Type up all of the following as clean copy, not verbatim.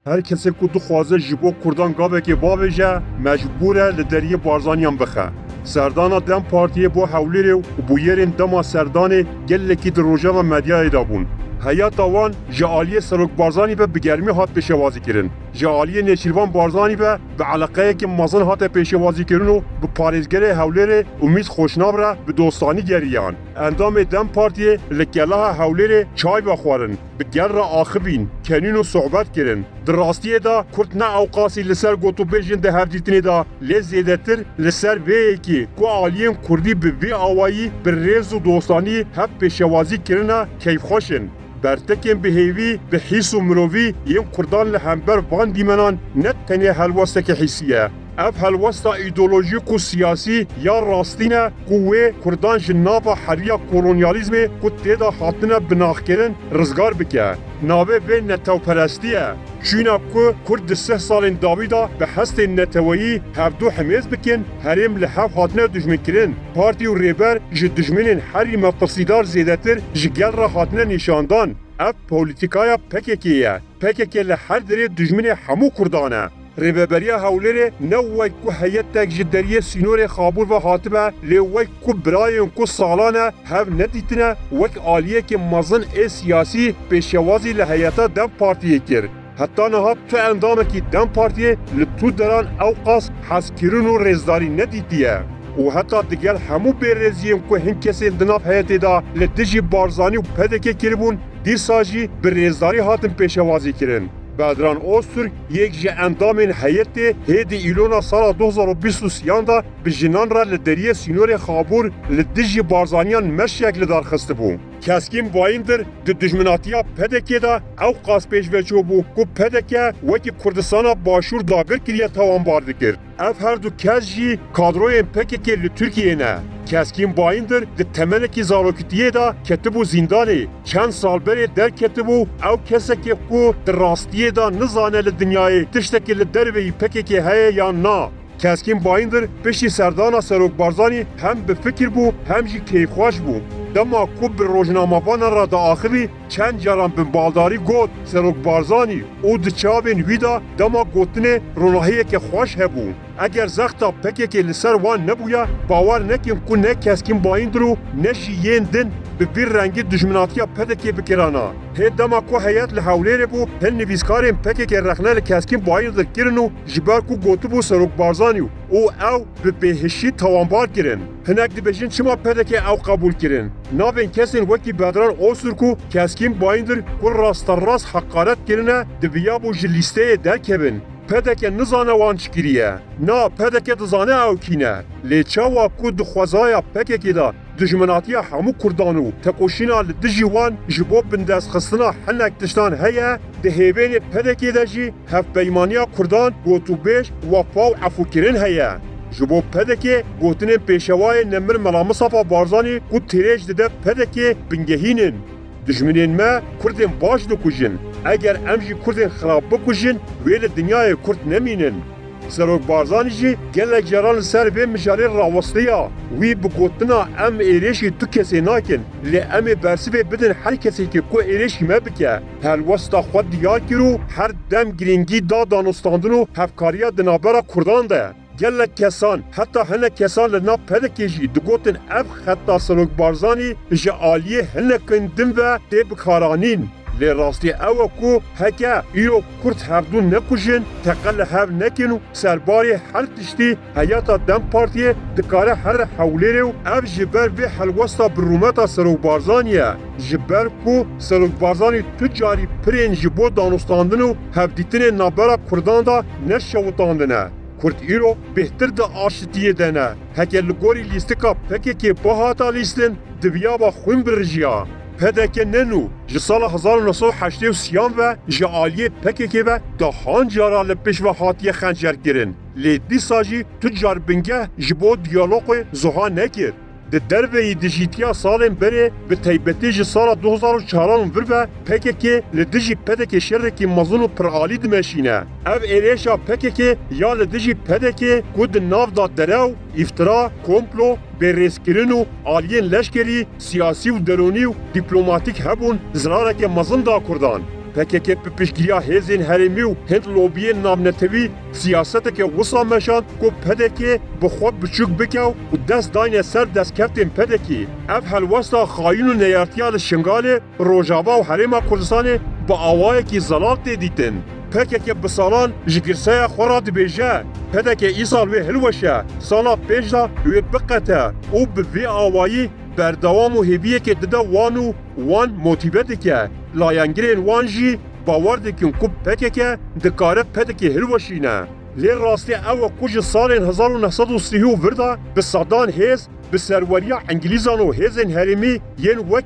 هر کسی که دخوازه جبو کردان گاوه که باویجه مجبوره لدریه بارزانیان بخه. سردانا دم پارتیه بو حولیره و بو یرین دما سردانه گله کی در روژه و مدیای دابون. حیات آوان جعالی سرک بارزانی به بگرمی هات پیشوازی کرن. جعالی نشیروان بارزانی به علاقه که مازن هات پیشوازی کرن و به پاریزگره حولیره امید خوشنابره به دوستانی گریان. اندام دم پارتیه لکلاه حولیره چای بخورن. به گر را آخبین کنین و صحبت کرن. در راستیه دا کرد نه اوقاسی لسر گوتو بیجن ده هفدیتنی دا لزیده تر لسر وی که که آلین کردی به وی آوایی به ریز و دوستانی هف پیشوازی کرنه کیف خوشن. برتکن به هیوی به حیث و مروی یم کردان لحنبر وان دیمنان نه تنه حلوسته که حسیه. اف هلوستا ایدولوژیک و سیاسی یا راستینه قوه کردان جنابا حریا کولونیالیزم که تیدا حاطنه بناخ کرن رزگار بکه. ناوه به نتو پرستیه. چینا که کرد 3 سالین داویدا به هست نتویی هفدو حمیز بکن هریم لحف حاطنه دجمن کرن. پارتی و ریبر جه دجمنین هری مقتصیدار زیدتر جه گل را حاطنه نشاندان. اف پولیتیکایا پککیه. پککی لحر دری دجمن همو کردانه. ریبریا حولیره نوای کو هیئت تک جدریه سینور خابور و حاطبه لیوای کو برایون کو سالانه هف ندیتنه وک عالیه که مزن سیاسی پیشوازی لحیاتا دم پارتیه کرد. حتی نهاد تو اندامه که دم پارتیه لطو دران اوقاس حسکرون و رزداری ندیدیه. و حتی دیگر همو بیرزیم که هن کسی دناب حیاتی دا لدجی بارزانی و پدکه کربون دیر ساجی برزداری هاتن پیشوازی کرن. بدران اوستر یک جه اندامین حیات هیدی ایلونا سال 2023 دا به جنان را لدریه سینور خابور لدجی بارزانیان مشیک لدار خسته بو. کسکیم وایندر د دجمناتیا پدکه دا او قاس پیش وچو بو کو پدکه وکی کردستان باشور داگر کریه توان بارد کرد. اف هر دو کس جی کادروی پکه لترکیه نه. کسکیم بایندر د تمنکی زاروکتیه دا کتبو زندانی چند سال بری در کتبو او کسی که کو در راستیه دا نزانه لدنیای تشتکی لدروی پکه هی یا نا. کسکیم بایندر پشتی سردانا سروک بارزانی هم به فکر بو هم جی کیف خوش بو. دما کوب به روزنامه‌وان را دا آخری چند جرام به بالداری گوت سروک بارزانی او دچابین ویدا دما گوتنه روناهی که خوش هبو. اگر زختا پکه که لسر وان نبویا باور نکیم که نه کسکیم بایندرو نشی ین دن به بیر رنگی دجمناتیا پدکه بکرانا. هی دما کو حیات لحولیره بو هن نویسکاریم پکه که رخنه لکسکیم بایندر کرنو جبر کو گوتو بو سروک بارزانیو او به بهشی توانبار کرن. هنک دی بجین چما پدکه او قبول کرن. نابین کسین وکی بدران اوسر کو کسکیم بایندر کل راست راست حقارت کرنه دبیا بو جلیسته در کبن. پدکه نزانه وان چکریه. نا پدکه دزانه او کینه. لیچاوا کو دخوازایا پکه که دا دجمناتیا همو کردانو تکوشینا لدجی وان جبو بندست خستنا حنک تشتان هیا ده هیوین پدکه دا جی هف بیمانیا کردان گوتو بیش وفاو عفو کرن هیا. جبو پدکه گوتنین پیشوای نمر ملامصافا بارزانی کو تیریج دده پدکه بنگهینن. دجمنین ما کردین باش دکوژن. اگر امجی کردین خراب بکوژن ویل دنیای کرد نمینن. سروک بارزانی جی گلک جران سر به مجالی راوستیا وی بگوتنا ام ایریشی تو کسی ناکن لی ام برسیبه بدن هر کسی که کو ایریشی مبکه هر وستا خود دیار کرو هر دم گرینگی دا دانستاندنو هفکاریا دنابرا کردان ده. گلک کسان حتی هنه کسان لنا پدکی جی دگوتن اف خطا سروک بارزانی جی آلیه هنه کندن و دی بکارانین. لی راستی او کو هکا ایرو کرد هفدون نکوشن تقل هف نکنو سرباری هر تشتی حیاتا دم پارتیه دکاره هر حولیره و اف جبر وی حلوستا برومتا سروک بارزانیه. جبر کو سروک بارزانی تجاری پرین جبو دانستاندنو هفدیتن نابرا کردان دا نشوتاندنه. کرد ایرو بهتر دا آشتیه دنه. هکه لگوری لیستکا پکه که با هاتا لیستن دویا با خون برجیا. پدکه ننو جسال 1983 و جعالیه پکه و دهان جارا لپش و هاتیه خنجر گرن. لیدی ساجی تجار بنگه جبو دیالوگ زها نکر. ده دروی دیجیتیا سالم بره به تایبتی جسال 2004 و پکه لدیجی پدکه شرکی مزونو پرعالی دمشینه. او ایریشا پکه یا لدیجی پدکه کود ناو دا درو افترا کمپلو برسکرینو آلیین لشکری سیاسی و درونی و دیپلوماتیک هبون زراره که مزن دا کردان. PKK پشگیریا هزین هرمی و هند لوبی نامنتوی سیاست که وصا مشان کو پدکی بخواد بچوک بکاو و دست داین سر دست کفتین پدکی اف هلوستا خاین و نیارتیال شنگال روجابا و حریم کردستان با آوای کی زلال دیدن PKK بسالان جگرسای خوراد بیجه PKK ایسال و هلوشه سالا پیش دا و بقته او به وی آوایی بردوام و هبیه که دده وان موتیبه که لایانگرین وان جی باور دکن که PKK دکاره PKK هلوشینه لی راستی او کج سال 1930 ورده به صدان هیز به سروری انگلیزان و هیزن هرمی ین وک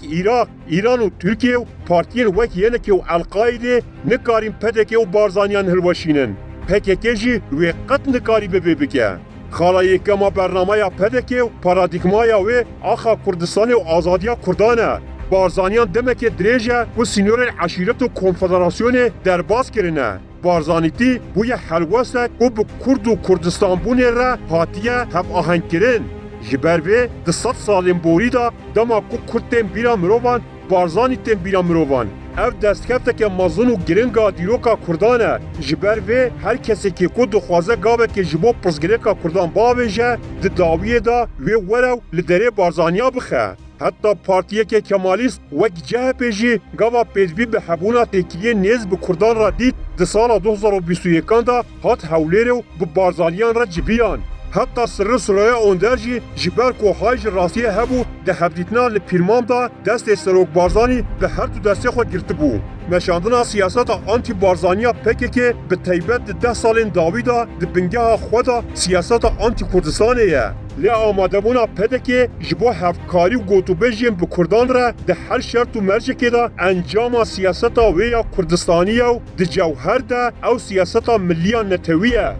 ایران و ترکیه و پارتین وک ینکی و القاعده نکارین PKK و بارزانیان هلوشینن PKK جی وی قط نکاری ببکه خالای کما برنامه PKK و پارادیگمای و آخا کردستان و آزادی کردانه بارزانیان دمک دریجه و سینور عشیرت و کنفدراسیون درباز کرنه بارزانیتی بوی حلوسته و به کرد و کردستان بونه را هاتیه هم آهنگ کرن جبروه ده 100 سالین بوری دا دما کو کردتین بیرا مروان بارزانیتین بیرا مروان اف دستکفته که مزون و گرنگا دیروکا کردانه جبروه هر کسی که کو دخوازه گاوه که جبو پرزگریکا کردان باویجه ده داویه دا وی ورو لدره بارزانیا بخه حتی پارتیه که کمالیست وک جه پیجی گاوا پیدبی به حبونا تکیه نیز به کردان را دید ده سال 2021 دا هات حولیره و به بارزانیان را جبیان حتی سر سلایه اوندرجی جبر کو هایج راستیه هبو ده هبدیتنا لپیرمام دا دست سروک بارزانی به هر دو دسته خود گرفته بو مشاندنا سیاست آنتی بارزانیا PKK به تیبت 10 سالین داوی دا ده بنگه خدا سیاست آنتی کردستانه لی آماده بونا PKK جبو هفکاری و گوتوبیجیم به کردان را ده هر شرط و مرجه که دا انجام سیاست ویا کردستانیه و ده جوهر ده او سیاست ملیان نتویه